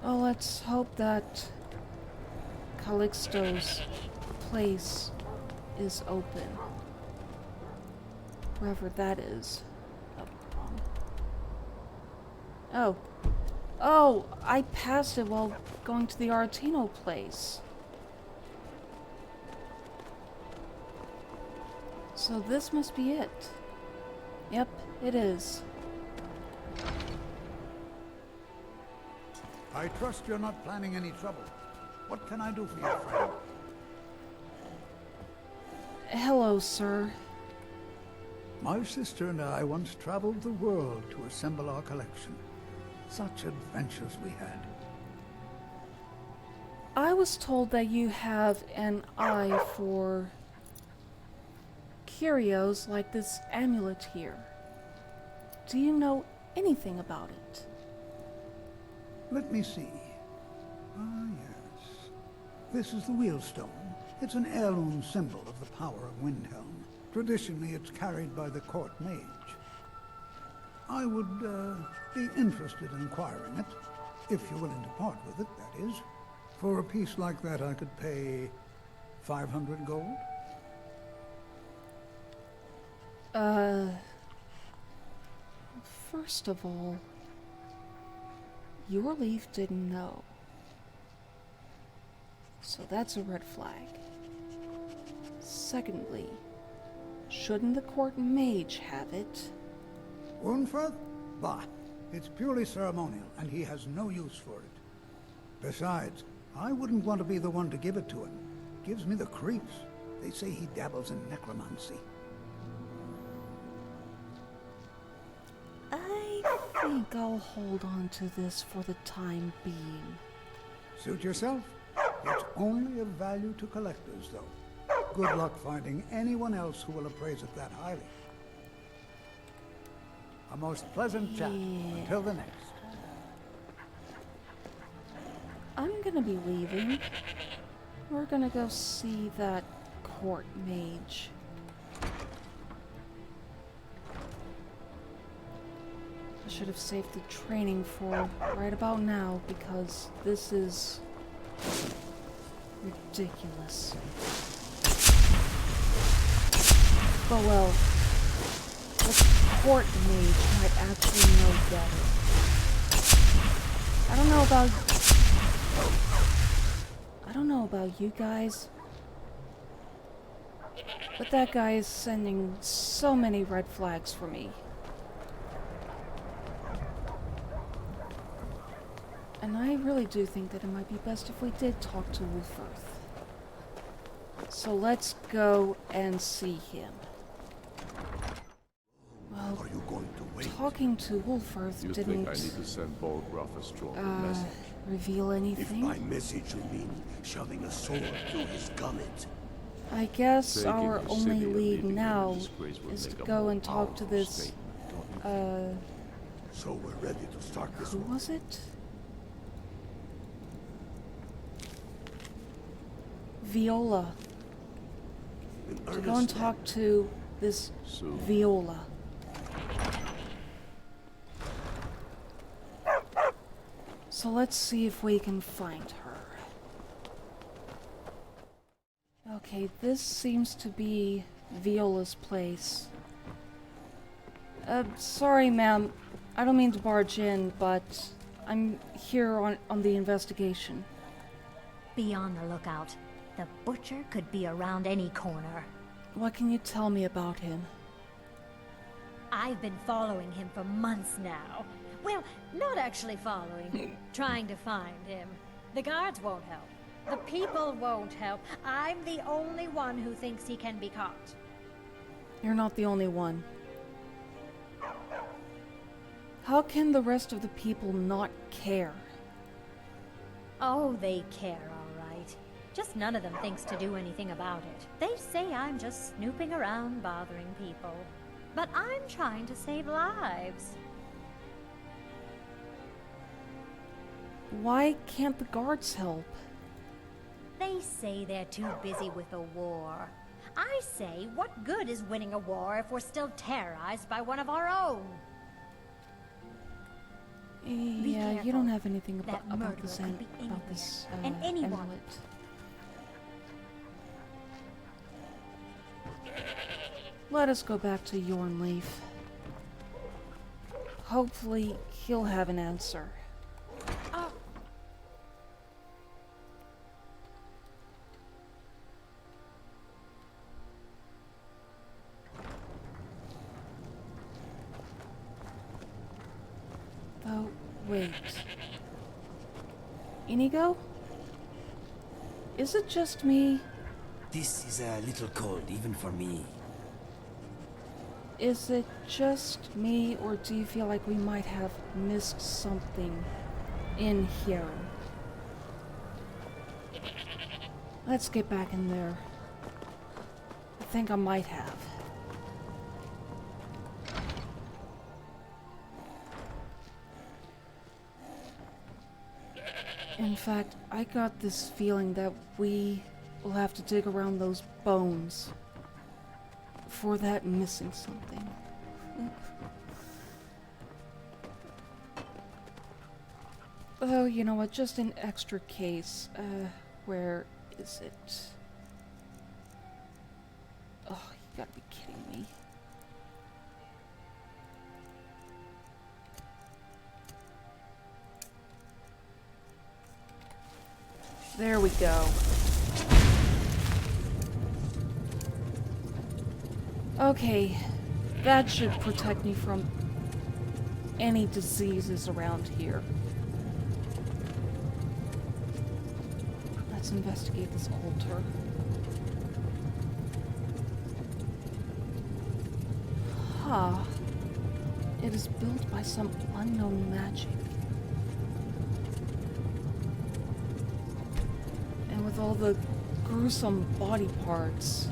[SPEAKER 1] Oh, let's hope that Calixto's place is open. Wherever that is. Oh, wrong Oh. Oh, I passed it while going to the Aretino place. So this must be it. Yep, it is.
[SPEAKER 10] I trust you're not planning any trouble. What can I do for you, friend?
[SPEAKER 1] Hello, sir.
[SPEAKER 10] My sister and I once traveled the world to assemble our collection. Such adventures we had.
[SPEAKER 1] I was told that you have an eye for curios like this amulet here. Do you know anything about it?
[SPEAKER 10] Let me see. Ah, yes. This is the Wheelstone. It's an heirloom symbol of the power of Windhelm. Traditionally, it's carried by the court mage. I would be interested in acquiring it, if you're willing to part with it, that is. For a piece like that, I could pay 500 gold.
[SPEAKER 1] First of all, your leaf didn't know. So that's a red flag. Secondly, shouldn't the court mage have it?
[SPEAKER 10] Unferth? Bah. It's purely ceremonial, and he has no use for it. Besides, I wouldn't want to be the one to give it to him. Gives me the creeps. They say he dabbles in necromancy.
[SPEAKER 1] I think I'll hold on to this for the time being.
[SPEAKER 10] Suit yourself. It's only of value to collectors, though. Good luck finding anyone else who will appraise it that highly. A most pleasant chat. Until the next.
[SPEAKER 1] I'm gonna be leaving. We're gonna go see that court mage. I should have saved the training for right about now, because this is ridiculous. But well, the court mage might actually know better. I don't know about you guys, but that guy is sending so many red flags for me. And I really do think that it might be best if we did talk to Wulfirth. So let's go and see him. Well,
[SPEAKER 14] Are you going to wait?
[SPEAKER 1] talking to Wulfirth
[SPEAKER 8] You
[SPEAKER 1] didn't
[SPEAKER 8] think I need to send Bolgroth a stronger message?
[SPEAKER 1] reveal
[SPEAKER 14] If
[SPEAKER 1] anything.
[SPEAKER 14] by message you mean shoving a sword through his gullet.
[SPEAKER 1] I guess
[SPEAKER 8] Taking
[SPEAKER 1] our
[SPEAKER 8] your
[SPEAKER 1] only
[SPEAKER 8] city and
[SPEAKER 1] lead
[SPEAKER 8] leaving
[SPEAKER 1] now
[SPEAKER 8] in disgrace will
[SPEAKER 1] is to
[SPEAKER 8] make a
[SPEAKER 1] go
[SPEAKER 8] more
[SPEAKER 1] and talk to
[SPEAKER 8] powerful
[SPEAKER 1] this,
[SPEAKER 8] statement, don't you?
[SPEAKER 14] So we're ready to start this
[SPEAKER 1] who
[SPEAKER 14] one.
[SPEAKER 1] was it? Viola. To go and talk to this
[SPEAKER 8] Soon.
[SPEAKER 1] Viola. So let's see if we can find her. Okay, this seems to be Viola's place. Sorry, ma'am. I don't mean to barge in, but I'm here on the investigation.
[SPEAKER 2] Be on the lookout. The butcher could be around any corner.
[SPEAKER 1] What can you tell me about him?
[SPEAKER 2] I've been following him for months now. Well, not actually following him, trying to find him. The guards won't help. The people won't help. I'm the only one who thinks he can be caught.
[SPEAKER 1] You're not the only one. How can the rest of the people not care?
[SPEAKER 2] Oh, they care, all right. Just none of them thinks to do anything about it. They say I'm just snooping around bothering people. But I'm trying to save lives.
[SPEAKER 1] Why can't the guards help?
[SPEAKER 2] They say they're too busy with the war. I say, what good is winning a war if we're still terrorized by one of our own?
[SPEAKER 1] Yeah, you don't have anything
[SPEAKER 2] That
[SPEAKER 1] about
[SPEAKER 2] murderer
[SPEAKER 1] this
[SPEAKER 2] could be
[SPEAKER 1] about this
[SPEAKER 2] and anyone.
[SPEAKER 1] amulet. Let us go back to Yornleaf. hopefully he'll have an answer. Oh, wait. Inigo? Is it just me?
[SPEAKER 3] This is a little cold, even for me.
[SPEAKER 1] Is it just me, or do you feel like we might have missed something in here? Let's get back in there. I think I might have. In fact, I got this feeling that we will have to dig around those bones for that missing something. Oh, you know what? Just an extra case. Where is it? Oh, you gotta be kidding me. There we go. Okay, that should protect me from any diseases around here. Let's investigate this altar. Huh. It is built by some unknown magic. And with all the gruesome body parts,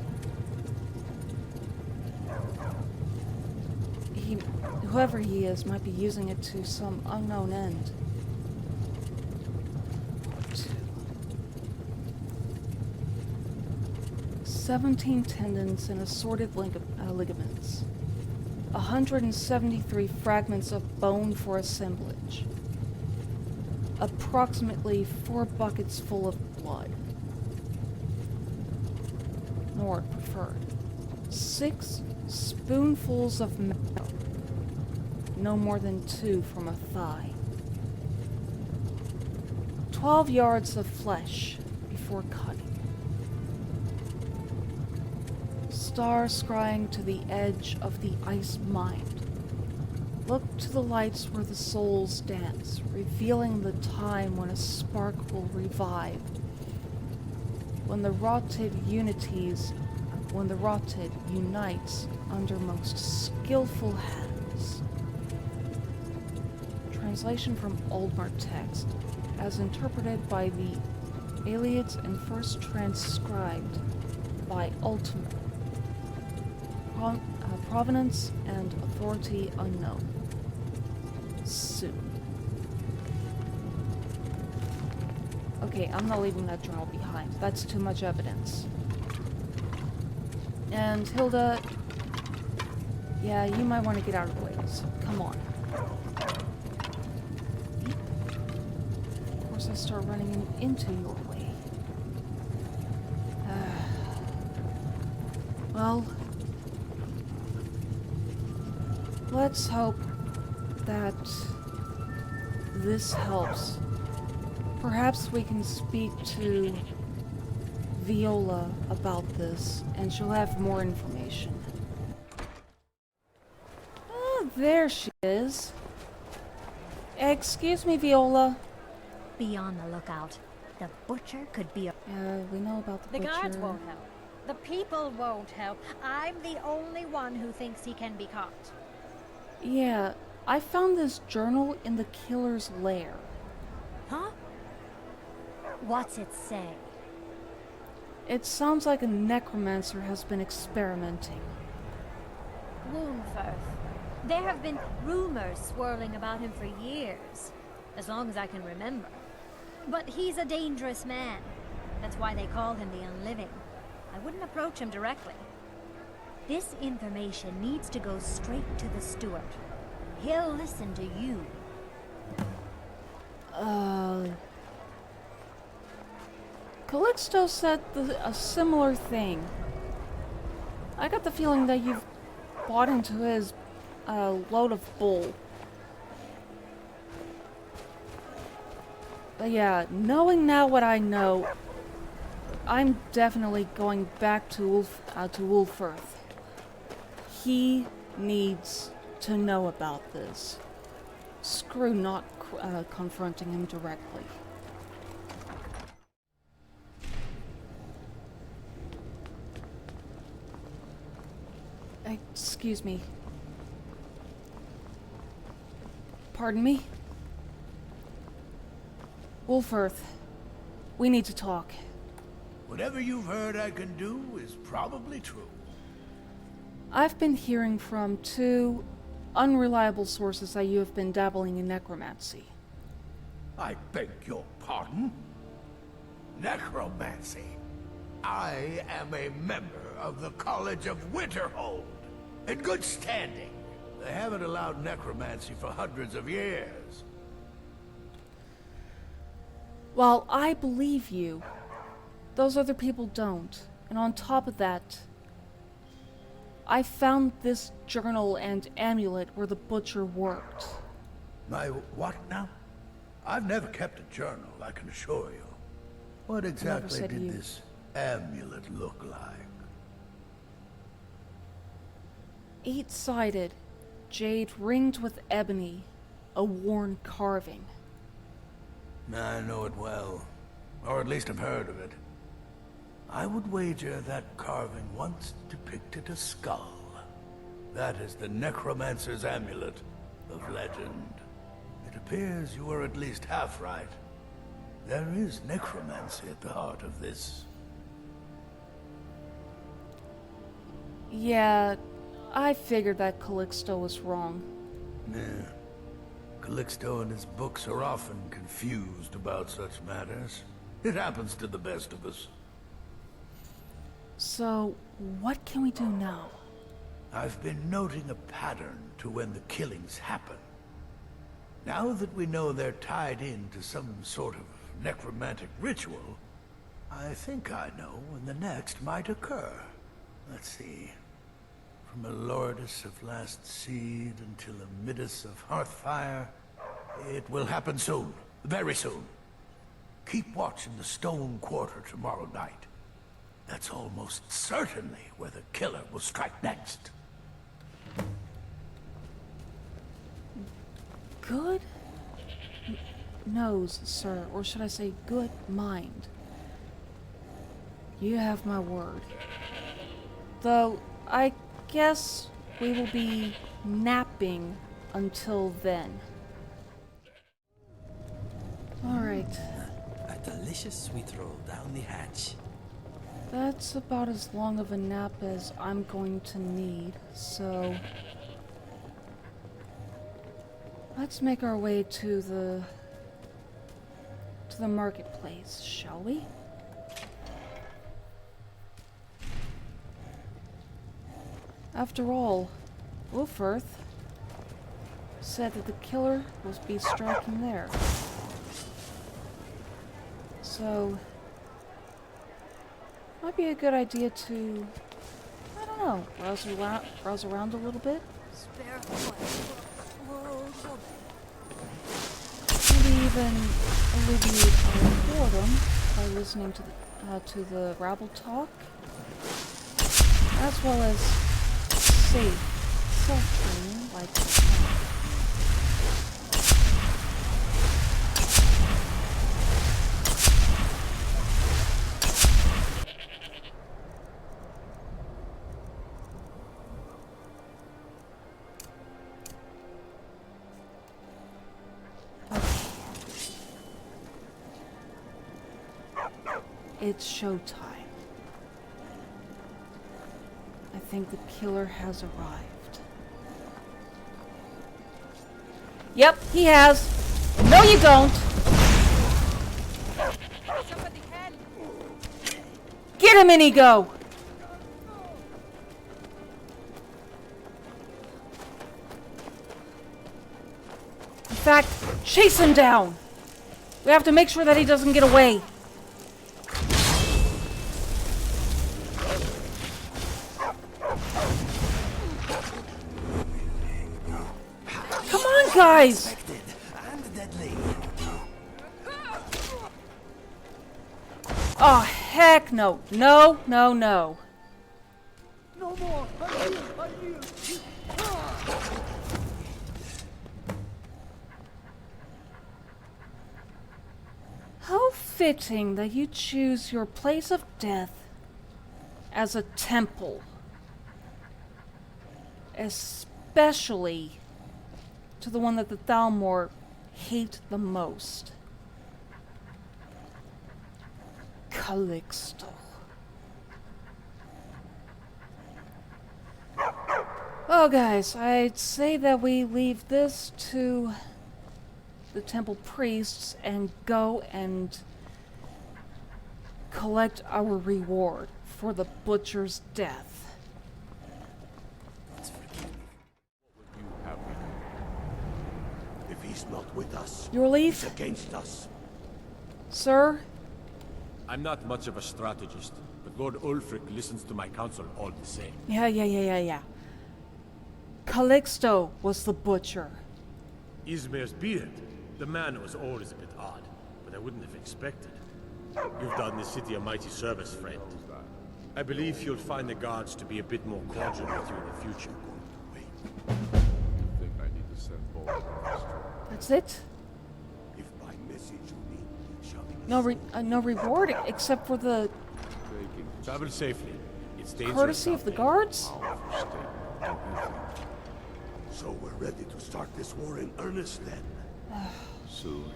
[SPEAKER 1] whoever he is might be using it to some unknown end. 17 tendons and assorted ligaments. 173 fragments of bone for assemblage. Approximately 4 buckets full of blood. Nord preferred. 6 spoonfuls of marrow. No more than 2 from a thigh. 12 yards of flesh before cutting. Star scrying to the edge of the ice mind. Look to the lights where the souls dance, revealing the time when a spark will revive. When the rotted unites under most skillful hands. Translation from Oldmer text, as interpreted by the Aliads and first transcribed by Ultimate. Provenance and authority unknown. Soon. Okay, I'm not leaving that journal behind. That's too much evidence. And Hilda, yeah, you might want to get out of the way. So come on. Of course, I start running into your way. Well, let's hope that this helps. Perhaps we can speak to Viola about this, and she'll have more information. Oh, there she is. Excuse me, Viola.
[SPEAKER 2] Be on the lookout. The butcher could be a...
[SPEAKER 1] we know about the butcher.
[SPEAKER 2] The guards won't help. The people won't help. I'm the only one who thinks he can be caught.
[SPEAKER 1] Yeah, I found this journal in the killer's lair.
[SPEAKER 2] Huh? What's it say?
[SPEAKER 1] It sounds like a necromancer has been experimenting.
[SPEAKER 2] Woundfirth. There have been rumors swirling about him for years, as long as I can remember. But he's a dangerous man. That's why they call him the Unliving. I wouldn't approach him directly. This information needs to go straight to the steward. He'll listen to you.
[SPEAKER 1] Calixto said a similar thing. I got the feeling that you've bought into his load of bull. But yeah, knowing now what I know, I'm definitely going back to Ulfirth. He needs to know about this. Screw not confronting him directly. Excuse me. Pardon me? Ulfirth, we need to talk.
[SPEAKER 12] Whatever you've heard I can do is probably true.
[SPEAKER 1] I've been hearing from 2 unreliable sources that you have been dabbling in necromancy.
[SPEAKER 12] I beg your pardon? Necromancy? I am a member of the College of Winterhold, in good standing. They haven't allowed necromancy for hundreds of years.
[SPEAKER 1] Well, I believe you. Those other people don't. And on top of that, I found this journal and amulet where the butcher worked.
[SPEAKER 12] My what now? I've never kept a journal, I can assure you. What exactly did this amulet look like?
[SPEAKER 1] 8-sided, jade ringed with ebony, a worn carving.
[SPEAKER 12] I know it well, or at least I've heard of it. I would wager that carving once depicted a skull. That is the necromancer's amulet of legend. It appears you were at least half right. There is necromancy at the heart of this.
[SPEAKER 1] Yeah, I figured that Calixto was wrong.
[SPEAKER 12] Yeah. Calixto and his books are often confused about such matters. It happens to the best of us.
[SPEAKER 1] So, what can we do now?
[SPEAKER 12] I've been noting a pattern to when the killings happen. Now that we know they're tied into some sort of necromantic ritual, I think I know when the next might occur. Let's see. From a Lordess of Last Seed until a Midas of Hearthfire, it will happen soon. Very soon. Keep watch in the Stone Quarter tomorrow night. That's almost certainly where the killer will strike next.
[SPEAKER 1] Good nose, sir, or should I say good mind. You have my word. Though, I guess we will be napping until then. Alright.
[SPEAKER 3] A delicious sweet roll down the hatch.
[SPEAKER 1] That's about as long of a nap as I'm going to need, so... let's make our way to the marketplace, shall we? After all, Ulfirth said that the killer was be striking there. So, might be a good idea to, I don't know, browse around a little bit. Maybe even alleviate our boredom by listening to the rabble talk, as well as safe self-training like this. It's showtime. I think the killer has arrived. Yep, he has. No, you don't. Get him, Inigo! In fact, chase him down. We have to make sure that he doesn't get away.
[SPEAKER 3] Come on,
[SPEAKER 1] guys! Oh, heck no. No, no, no.
[SPEAKER 14] No more! I yield!
[SPEAKER 1] How fitting that you choose your place of death as a temple. Especially to the one that the Thalmor hate the most. Calixto. Well, guys, I'd say that we leave this to the temple priests and go and collect our reward for the butcher's death.
[SPEAKER 14] If he's not with us,
[SPEAKER 1] Your leave?
[SPEAKER 14] he's against us.
[SPEAKER 1] Sir?
[SPEAKER 13] I'm not much of a strategist, but Lord Ulfric listens to my counsel all the same.
[SPEAKER 1] Yeah. Calixto was the butcher.
[SPEAKER 13] Ismir's beard. The man was always a bit odd, but I wouldn't have expected. You've done the city a mighty service, friend. I believe you'll find the guards to be a bit more cordial with you in the future.
[SPEAKER 8] You think I need to send forward?
[SPEAKER 1] That's it?
[SPEAKER 14] If by message you mean
[SPEAKER 1] No reward except for the
[SPEAKER 13] Travel safely. It's dangerous.
[SPEAKER 1] courtesy of the guards?
[SPEAKER 14] So we're ready to start this war in earnest then?
[SPEAKER 8] Soon.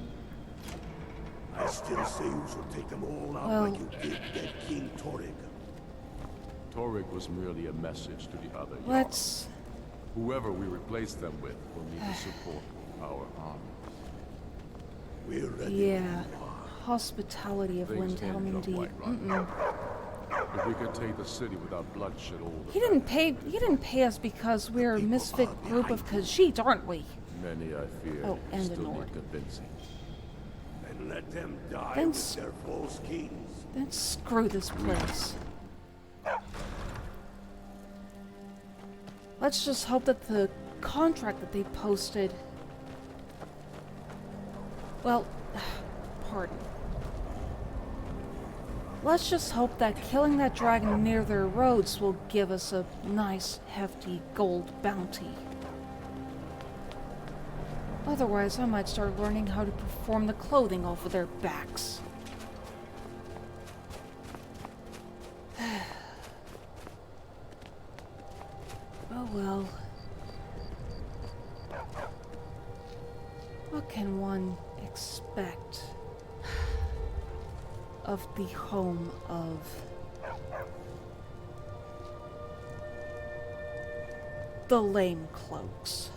[SPEAKER 14] I still say you should take them all out
[SPEAKER 1] Well,
[SPEAKER 14] like you did dead King Torrig.
[SPEAKER 8] Torrig was merely a message to the other
[SPEAKER 1] let's...
[SPEAKER 8] Jarls. Whoever we replace them with will need the support of our army.
[SPEAKER 14] We're ready.
[SPEAKER 1] Yeah. Hospitality of
[SPEAKER 8] Things
[SPEAKER 1] Windhelm,
[SPEAKER 8] ended up
[SPEAKER 1] indeed.
[SPEAKER 8] quite right. If we could take the city without bloodshed all the
[SPEAKER 1] He didn't pay us because we're a misfit group of Khajiit, aren't we?
[SPEAKER 8] Many I fear
[SPEAKER 1] Oh, and
[SPEAKER 8] still
[SPEAKER 1] ignored.
[SPEAKER 8] need convincing.
[SPEAKER 14] And let them die
[SPEAKER 1] Then
[SPEAKER 14] with their false kings.
[SPEAKER 1] Then screw this place. Let's just hope that the contract that they posted... Well, pardon. Let's just hope that killing that dragon near their roads will give us a nice, hefty gold bounty. Otherwise, I might start learning how to perform the clothing off of their backs. Oh well. What can one expect of the home of the lame cloaks?